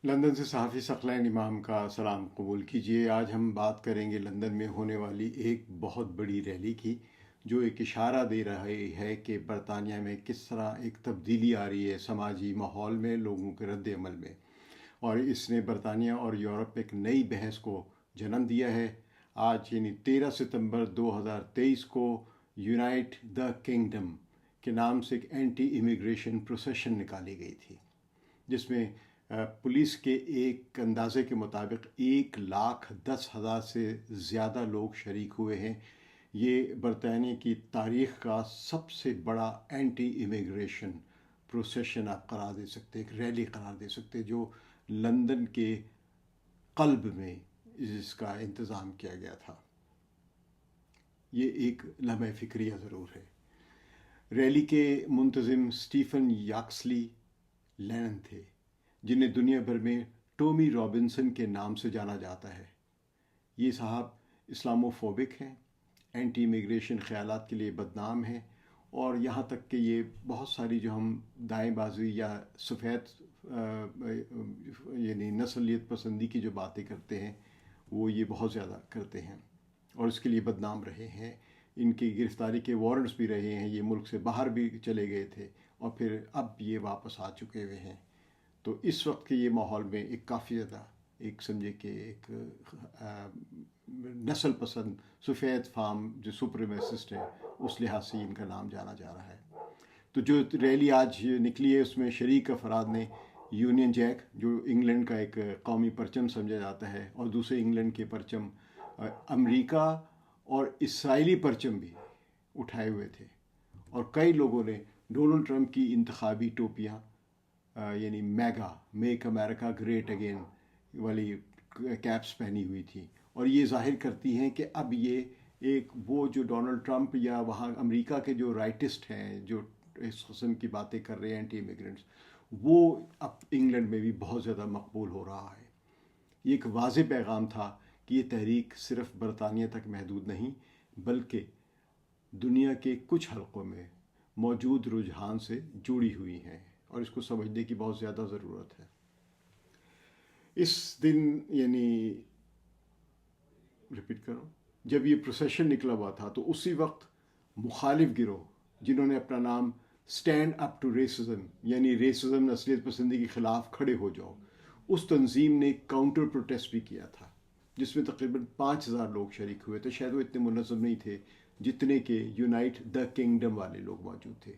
London से सहाफ़ी सकलैन इमाम का सलाम कबूल कीजिए। आज हम बात करेंगे लंदन में होने वाली एक बहुत बड़ी रैली की, जो एक इशारा दे रही है कि बरतानिया में किस तरह एक तब्दीली आ रही है समाजी माहौल में, लोगों के रद्द अमल में। और इसने बरतानिया और यूरोप में एक नई बहस को जन्म दिया है। आज यानी 13 सितंबर 2023 को यूनाइट द किंगडम के नाम से एक एंटी इमिग्रेशन प्रोसेशन निकाली गई थी, जिसमें पुलिस के एक अंदाजे के मुताबिक 1,10,000 से ज़्यादा लोग शरीक हुए हैं। ये बरतानिया की तारीख़ का सबसे बड़ा एंटी इमिग्रेशन प्रोसेशन आप करार दे सकते, एक रैली करार दे सकते, जो लंदन के क़ल्ब में इसका इंतज़ाम किया गया था। ये एक लम्हे फ़िक्रिया ज़रूर है। रैली के मुंतज़िम स्टीफ़न याक्सली लैनन थे, जिन्हें दुनिया भर में टॉमी रॉबिन्सन के नाम से जाना जाता है। ये साहब इस्लामोफोबिक हैं, एंटी इमिग्रेशन ख़यालात के लिए बदनाम हैं, और यहाँ तक कि ये बहुत सारी जो हम दाएं बाज़ी या सफ़ेद यानी नस्लियत पसंदी की जो बातें करते हैं, वो ये बहुत ज़्यादा करते हैं और इसके लिए बदनाम रहे हैं। इनकी गिरफ़्तारी के वारंट्स भी रहे हैं, ये मुल्क से बाहर भी चले गए थे और फिर अब ये वापस आ चुके हुए हैं। तो इस वक्त के ये माहौल में एक काफ़ी ज़्यादा एक समझे कि एक नस्ल पसंद सफ़ेद फार्म जो सुप्रीमेसिस्ट है, उस लिहाज से इनका नाम जाना जा रहा है। तो जो रैली आज निकली है, उसमें शरीक अफराद ने यूनियन जैक, जो इंग्लैंड का एक कौमी परचम समझा जाता है, और दूसरे इंग्लैंड के परचम अमेरिका और इसराइली परचम भी उठाए हुए थे। और कई लोगों ने डोनाल्ड ट्रंप की इंतखाबी टोपियाँ यानी mega, make America great again वाली कैप्स पहनी हुई थी, और ये जाहिर करती हैं कि अब ये एक वो जो डोनाल्ड ट्रंप या वहाँ अमेरिका के जो राइटिस्ट हैं, जो इस किस्म की बातें कर रहे हैं एंटी इमिग्रेंट्स, वो अब इंग्लैंड में भी बहुत ज़्यादा मकबूल हो रहा है। ये एक वाज़ेह पैगाम था कि ये तहरीक सिर्फ बरतानिया तक महदूद नहीं, बल्कि दुनिया के कुछ हलकों में मौजूद रुझान से जुड़ी हुई हैं, और इसको समझने की बहुत ज़्यादा ज़रूरत है। इस दिन यानी रिपीट करो, जब ये प्रोसेशन निकला हुआ था, तो उसी वक्त मुखालिफ गिरोह, जिन्होंने अपना नाम स्टैंड अप टू रेसिज्म यानी रेसिज्म नस्लियत पसंदी के ख़िलाफ़ खड़े हो जाओ, उस तंजीम ने काउंटर प्रोटेस्ट भी किया था, जिसमें तकरीबन 5,000 लोग शरीक हुए थे। शायद वो इतने मुनज़्ज़म नहीं थे जितने के यूनाइट द किंगडम वाले लोग मौजूद थे।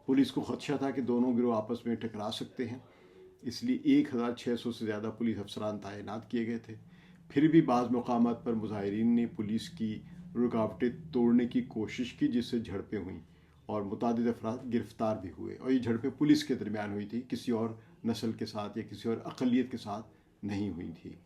पुलिस को ख़दशा था कि दोनों गिरोह आपस में टकरा सकते हैं, इसलिए 1,600 से ज़्यादा पुलिस अफसरान तैनात किए गए थे। फिर भी बाज़ मकामात पर मुजाहिरीन ने पुलिस की रुकावटें तोड़ने की कोशिश की, जिससे झड़पें हुईं और मुतादिद अफराद गिरफ़्तार भी हुए। और ये झड़पें पुलिस के दरमियान हुई थी, किसी और नस्ल के साथ या किसी और अक़लियत के साथ नहीं हुई थी।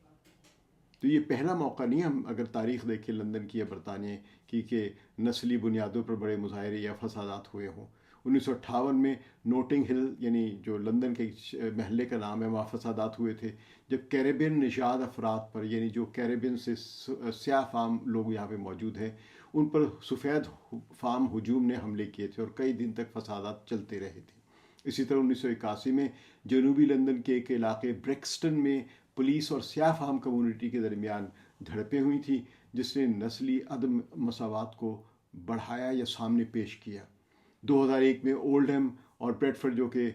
तो ये पहला मौका नहीं, हम अगर तारीख़ देखें लंदन की या बरतानिया की, कि नस्ली बुनियादों पर बड़े मुजाहरे या फसादात हुए हों। 1958 में नोटिंग हिल यानी जो लंदन के महल्ले का नाम है, वहाँ फसादात हुए थे, जब कैरेबियन निषाद अफराद पर, यानी जो कैरेबियन से स्याह फार्म लोग यहाँ पे मौजूद हैं, उन पर सफ़ेद फार्म हुजूम ने हमले किए थे और कई दिन तक फसादात चलते रहे थे। इसी तरह 1981 में जनूबी लंदन के एक इलाके ब्रेक्सटन में पुलिस और स्याह फार्म कम्युनिटी के दरमियान झड़पें हुई थी, जिसने नस्ली अदम मसावात को बढ़ाया या सामने पेश किया। 2001 में ओल्डहम और ब्रेडफोर्ड, जो कि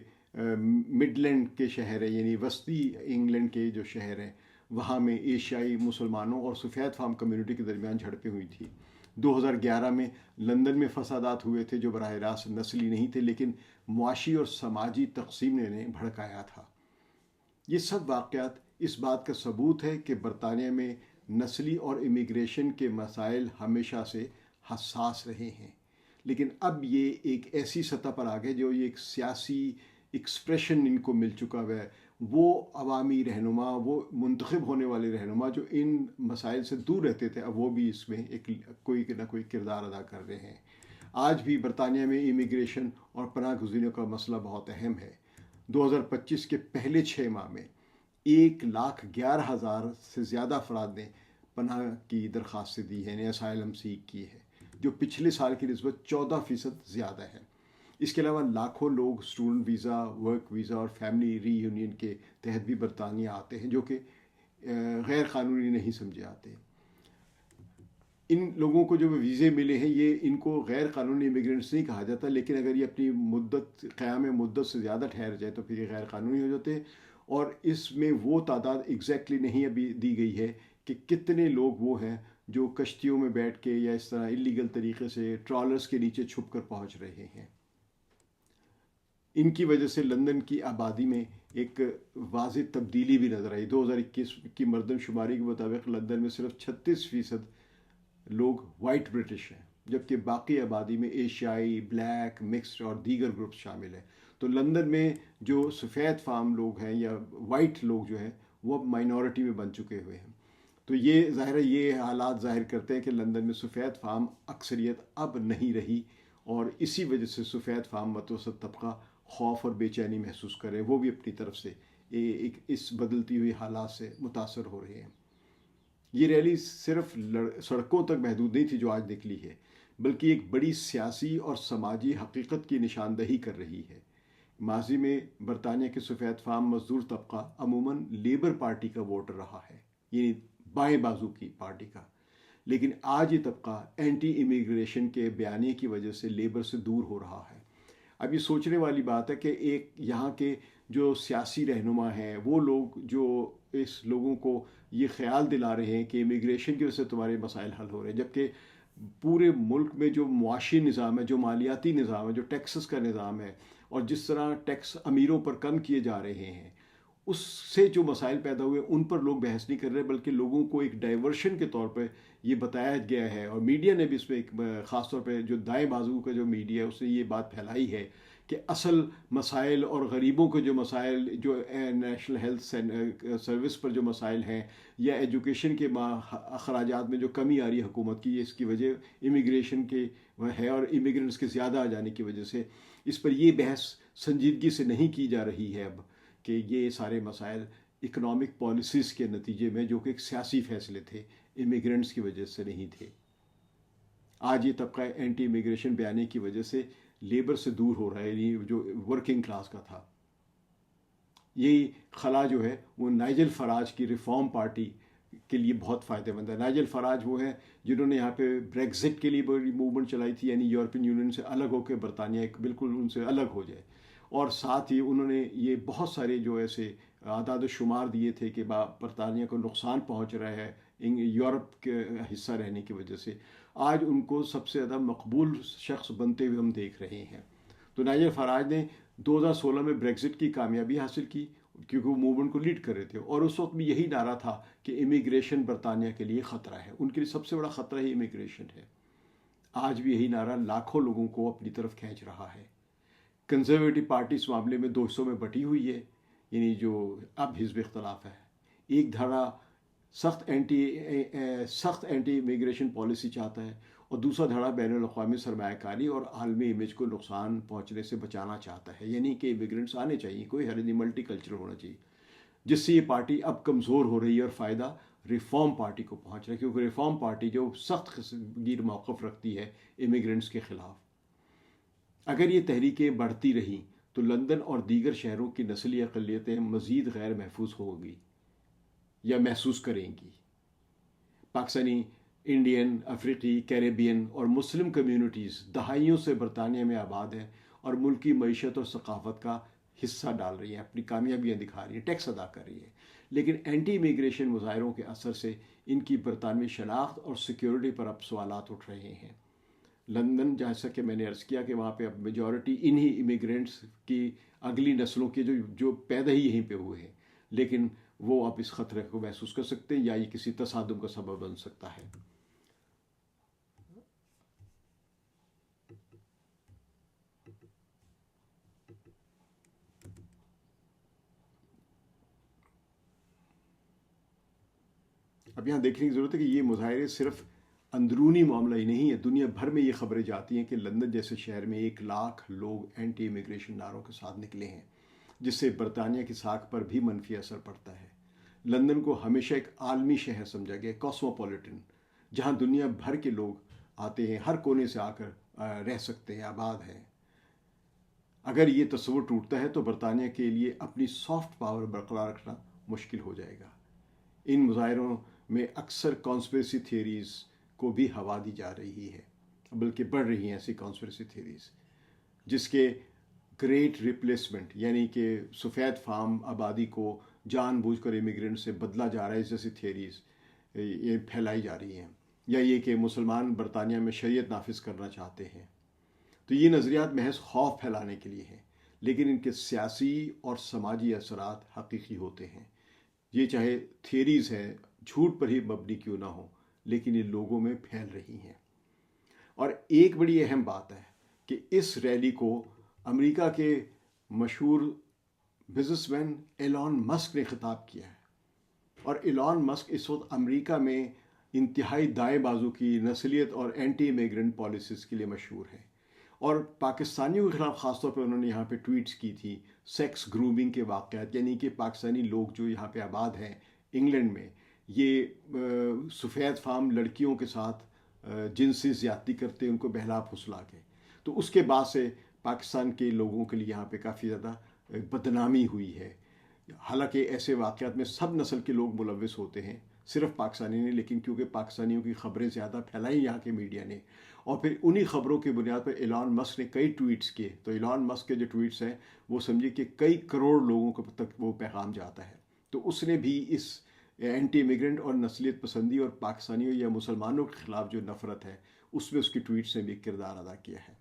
मिडलैंड के शहर है, यानी वस्ती इंग्लैंड के जो शहर हैं, वहाँ में एशियाई मुसलमानों और सफ़ेद फार्म कम्युनिटी के दरमियान झड़पें हुई थी। 2011 में लंदन में फसादात हुए थे, जो बराह रास्त नस्ली नहीं थे, लेकिन मुआशी और समाजी तकसीम ने भड़काया था। ये सब वाक़यात इस बात का सबूत है कि बरतानिया में नस्ली और इमिग्रेशन के मसाइल हमेशा से हसास रहे हैं, लेकिन अब ये एक ऐसी सतह पर आ गए जो ये एक सियासी एक्सप्रेशन इनको मिल चुका है। वो अवामी रहनुमा, वो मुंतखब होने वाले रहनुमा जो इन मसाइल से दूर रहते थे, अब वो भी इसमें एक कोई ना कोई किरदार अदा कर रहे हैं। आज भी बरतानिया में इमिग्रेशन और पनाह गुज़ीरों का मसला बहुत अहम है। 2025 के पहले 6 माह में 1,11,000 से ज़्यादा अफराद ने पनाह की दरख्वास्तें दी हैं, यानी असाइलम सीख की है, जो पिछले साल की निस्बत 14% ज़्यादा है। اس کے علاوہ لاکھوں لوگ اسٹوڈنٹ ویزا، ورک ویزا اور فیملی ری یونین کے تحت بھی برطانیہ آتے ہیں، جو کہ غیر قانونی نہیں سمجھے آتے۔ ان لوگوں کو جو ویزے ملے ہیں یہ ان کو غیر قانونی امیگرینٹس نہیں کہا جاتا، لیکن اگر یہ اپنی مدت قیام مدت سے زیادہ ٹھہر جائے تو پھر یہ غیر قانونی ہو جاتے ہیں۔ اور اس میں وہ تعداد ایگزیکٹلی نہیں ابھی دی گئی ہے کہ کتنے لوگ وہ ہیں جو کشتیوں میں بیٹھ کے یا اس طرح انلیگل طریقے سے ٹرالرز کے نیچے چھپ کر پہنچ رہے ہیں۔ ان کی وجہ سے لندن کی آبادی میں ایک واضح تبدیلی بھی نظر آئی۔ 2021 کی مردم شماری کے مطابق لندن میں صرف 36% لوگ وائٹ برٹش ہیں، جبکہ باقی آبادی میں ایشیائی، بلیک، مکسڈ اور دیگر گروپس شامل ہیں۔ تو لندن میں جو سفید فام لوگ ہیں یا وائٹ لوگ جو ہیں وہ اب مائنورٹی میں بن چکے ہوئے ہیں۔ تو یہ ظاہر ہے، یہ حالات ظاہر کرتے ہیں کہ لندن میں سفید فام اکثریت اب نہیں رہی، اور اسی وجہ سے سفید فام متوسط طبقہ خوف اور بے چینی محسوس کر رہے ہیں، وہ بھی اپنی طرف سے اس بدلتی ہوئی حالات سے متاثر ہو رہے ہیں۔ یہ ریلی صرف سڑکوں تک محدود نہیں تھی جو آج نکلی ہے، بلکہ ایک بڑی سیاسی اور سماجی حقیقت کی نشاندہی کر رہی ہے۔ ماضی میں برطانیہ کے سفید فام مزدور طبقہ عموماً لیبر پارٹی کا ووٹر رہا ہے، یعنی بائیں بازو کی پارٹی کا، لیکن آج یہ طبقہ اینٹی امیگریشن کے بیانیے کی وجہ سے لیبر سے دور ہو رہا ہے۔ اب یہ سوچنے والی بات ہے کہ ایک یہاں کے جو سیاسی رہنما ہیں وہ لوگ جو اس لوگوں کو یہ خیال دلا رہے ہیں کہ امیگریشن کی وجہ سے تمہارے مسائل حل ہو رہے ہیں، جبکہ پورے ملک میں جو معاشی نظام ہے، جو مالیاتی نظام ہے، جو ٹیکسز کا نظام ہے، اور جس طرح ٹیکس امیروں پر کم کیے جا رہے ہیں، اس سے جو مسائل پیدا ہوئے ان پر لوگ بحث نہیں کر رہے، بلکہ لوگوں کو ایک ڈائیورشن کے طور پہ یہ بتایا گیا ہے۔ اور میڈیا نے بھی اس میں ایک خاص طور پہ جو دائیں بازو کا جو میڈیا ہے اس نے یہ بات پھیلائی ہے کہ اصل مسائل اور غریبوں کے جو مسائل، جو نیشنل ہیلتھ سروس پر جو مسائل ہیں یا ایجوکیشن کے اخراجات میں جو کمی آ رہی ہے حکومت کی، اس کی وجہ امیگریشن کے ہے اور امیگرینٹس کے زیادہ آ جانے کی وجہ سے اس پر یہ بحث سنجیدگی سے نہیں کی جا رہی ہے اب، کہ یہ سارے مسائل اکنامک پالیسیز کے نتیجے میں جو کہ ایک سیاسی فیصلے تھے، امیگرینٹس کی وجہ سے نہیں تھے۔ آج یہ طبقہ اینٹی امیگریشن بیانیے کی وجہ سے لیبر سے دور ہو رہا ہے، یعنی جو ورکنگ کلاس کا تھا۔ یہی خلا جو ہے وہ نائجل فراج کی ریفارم پارٹی کے لیے بہت فائدہ مند ہے۔ نائجل فراج وہ ہیں جنہوں نے یہاں پہ بریگزٹ کے لیے بڑی موومنٹ چلائی تھی، یعنی یورپین یونین سے الگ ہو کے برطانیہ ایک بالکل ان سے الگ ہو جائے، اور ساتھ ہی انہوں نے یہ بہت سارے جو ایسے اعداد و شمار دیے تھے کہ برطانیہ کو نقصان پہنچ رہا ہے یورپ کے حصہ رہنے کی وجہ سے۔ آج ان کو سب سے زیادہ مقبول شخص بنتے ہوئے ہم دیکھ رہے ہیں۔ تو نائجل فراج نے 2016 میں بریگزٹ کی کامیابی حاصل کی کیونکہ وہ موومنٹ کو لیڈ کر رہے تھے، اور اس وقت بھی یہی نعرہ تھا کہ امیگریشن برطانیہ کے لیے خطرہ ہے، ان کے لیے سب سے بڑا خطرہ ہی امیگریشن ہے۔ آج بھی یہی نعرہ لاکھوں لوگوں کو اپنی طرف کھینچ رہا ہے۔ کنزرویٹو پارٹی اس معاملے میں 2 حصوں میں بٹی ہوئی ہے، یعنی جو اب حزب اختلاف ہے۔ ایک دھڑا سخت اینٹی امیگریشن پالیسی چاہتا ہے، اور دوسرا دھڑا بین الاقوامی سرمایہ کاری اور عالمی امیج کو نقصان پہنچنے سے بچانا چاہتا ہے، یعنی کہ امیگرینٹس آنے چاہیے، کوئی حرج نہیں، ملٹی کلچرل ہونا چاہیے، جس سے یہ پارٹی اب کمزور ہو رہی ہے اور فائدہ ریفارم پارٹی کو پہنچ رہا ہے، کیونکہ ریفارم پارٹی جو سخت گیر موقف رکھتی ہے امیگرینٹس کے خلاف۔ اگر یہ تحریکیں بڑھتی رہیں تو لندن اور دیگر شہروں کی نسلی اقلیتیں مزید غیر محفوظ ہوگی یا محسوس کریں گی۔ پاکستانی، انڈین، افریقی، کیریبین اور مسلم کمیونٹیز دہائیوں سے برطانیہ میں آباد ہیں اور ملکی معیشت اور ثقافت کا حصہ ڈال رہی ہیں، اپنی کامیابیاں دکھا رہی ہیں، ٹیکس ادا کر رہی ہیں، لیکن اینٹی امیگریشن مظاہروں کے اثر سے ان کی برطانوی شناخت اور سیکیورٹی پر اب سوالات اٹھ رہے ہیں۔ لندن، جیسا کہ میں نے عرض کیا کہ وہاں پہ اب میجورٹی انہی امیگرینٹس کی اگلی نسلوں کے جو پیدا ہی یہیں پہ ہوئے ہیں، لیکن وہ اب اس خطرے کو محسوس کر سکتے ہیں یا یہ کسی تصادم کا سبب بن سکتا ہے۔ اب یہاں دیکھنے کی ضرورت ہے کہ یہ مظاہرے صرف اندرونی معاملہ ہی نہیں ہے، دنیا بھر میں یہ خبریں جاتی ہیں کہ لندن جیسے شہر میں 1 لاکھ لوگ اینٹی امیگریشن نعروں کے ساتھ نکلے ہیں، جس سے برطانیہ کی ساکھ پر بھی منفی اثر پڑتا ہے۔ لندن کو ہمیشہ ایک عالمی شہر سمجھا گیا، کاسموپولیٹن، جہاں دنیا بھر کے لوگ آتے ہیں، ہر کونے سے آ کر رہ سکتے ہیں، آباد ہیں۔ अगर ये तस्वुर टूटता है तो बरतानिया के लिए अपनी सॉफ्ट पावर बरकरार रखना मुश्किल हो जाएगा। इन मुजाहरों में अक्सर कॉन्स्पिरेसी थियरीज़ को भी हवा दी जा रही है, बल्कि बढ़ रही हैं ऐसी कॉन्स्पिरेसी थियरीज़ जिसके ग्रेट रिप्लेसमेंट यानी कि सफ़ेद फार्म आबादी को जानबूझकर इमिग्रेंट से बदला जा रहा है, जैसी थियरीज़ ये फैलाई जा रही हैं, या ये कि मुसलमान बरतानिया में शरीयत नाफिज करना चाहते हैं। तो ये नज़रियात महज खौफ फैलाने के लिए हैं, लेकिन इनके सियासी और समाजी असरात हकीकी होते हैं। ये चाहे थियरीज़ हैं, झूठ पर ही मबनी क्यों ना हो, लेकिन ये लोगों में फैल रही हैं। और एक बड़ी अहम बात है कि इस रैली को अमेरिका के मशहूर बिजनेसमैन एलॉन मस्क ने ख़िताब किया है। और एलॉन मस्क इस वक्त अमेरिका में इंतहाई दाएं बाजू की नस्लियत और एंटी इमिग्रेंट पॉलिसीज़ के लिए मशहूर है। और पाकिस्तानियों के ख़िलाफ़ ख़ासतौर पर उन्होंने यहाँ पे ट्वीट्स की थी सेक्स ग्रूमिंग के वाक़यात, यानी कि पाकिस्तानी लोग जो यहाँ पे आबाद हैं इंग्लैंड में, ये सफ़ेद फार्म लड़कियों के साथ जिनसी ज़्यादती करते हैं, उनको बहला फुसला के। तो उसके बाद से पाकिस्तान के लोगों के लिए यहाँ पे काफ़ी ज़्यादा बदनामी हुई है। हालांकि ऐसे वाक़यात में सब नस्ल के लोग मुलव्वस होते हैं, सिर्फ पाकिस्तानी नहीं, लेकिन क्योंकि पाकिस्तानियों की ख़बरें ज़्यादा फैलाई यहाँ के मीडिया ने, और फिर उन्हीं ख़बरों की बुनियाद पर एलॉन मस्क ने कई ट्वीट्स किए। तो एलॉन मस्क के जो ट्वीट्स हैं वो समझिए कि कई करोड़ लोगों को तक वो पैगाम जाता है। तो उसने भी इस एंटी इमिग्रेंट और नस्लियत पसंदी और पाकिस्तानियों या मुसलमानों के ख़िलाफ़ जो नफ़रत है उसमें उसकी ट्वीट्स ने भी किरदार अदा किया है।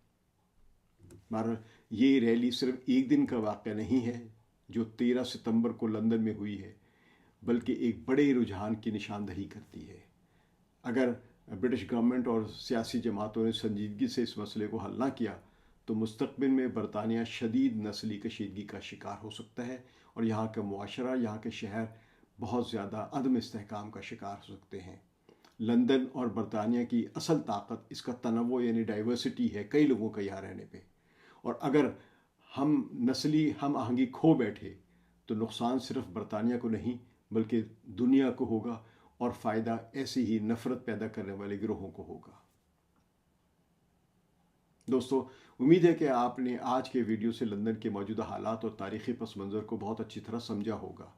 मगर ये रैली सिर्फ एक दिन का वाक़या नहीं है जो 13 सितंबर को लंदन में हुई है, बल्कि एक बड़े रुझान की निशानदही करती है। अगर ब्रिटिश गवर्नमेंट और सियासी जमातों ने संजीदगी से इस मसले को हल ना किया तो मुस्तक़बिल में बरतानिया शदीद नस्ली कशीदगी का शिकार हो सकता है, और यहाँ का मुआशरा, यहाँ के शहर बहुत ज़्यादा अदम इस्तेहकाम का शिकार हो सकते हैं। लंदन और बरतानिया की असल ताकत इसका तनव्वुर यानी डाइवर्सिटी है, कई लोगों का यहाँ रहने पे। और अगर हम नस्ली हम आहंगी खो बैठे तो नुकसान सिर्फ बरतानिया को नहीं बल्कि दुनिया को होगा, और फ़ायदा ऐसी ही नफ़रत पैदा करने वाले गिरोहों को होगा। दोस्तों, उम्मीद है कि आपने आज के वीडियो से लंदन के मौजूदा हालात और तारीख़ी पस मंज़र को बहुत अच्छी तरह समझा होगा।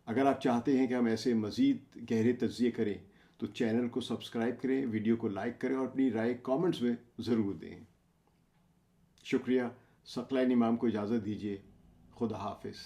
अगर आप चाहते हैं कि हम ऐसे मज़ीद गहरे तज्ज़िये करें तो चैनल को सब्सक्राइब करें, वीडियो को लाइक करें और अपनी राय कमेंट्स में ज़रूर दें। शुक्रिया। सकलैन इमाम को इजाज़त दीजिए। खुदा हाफिज़।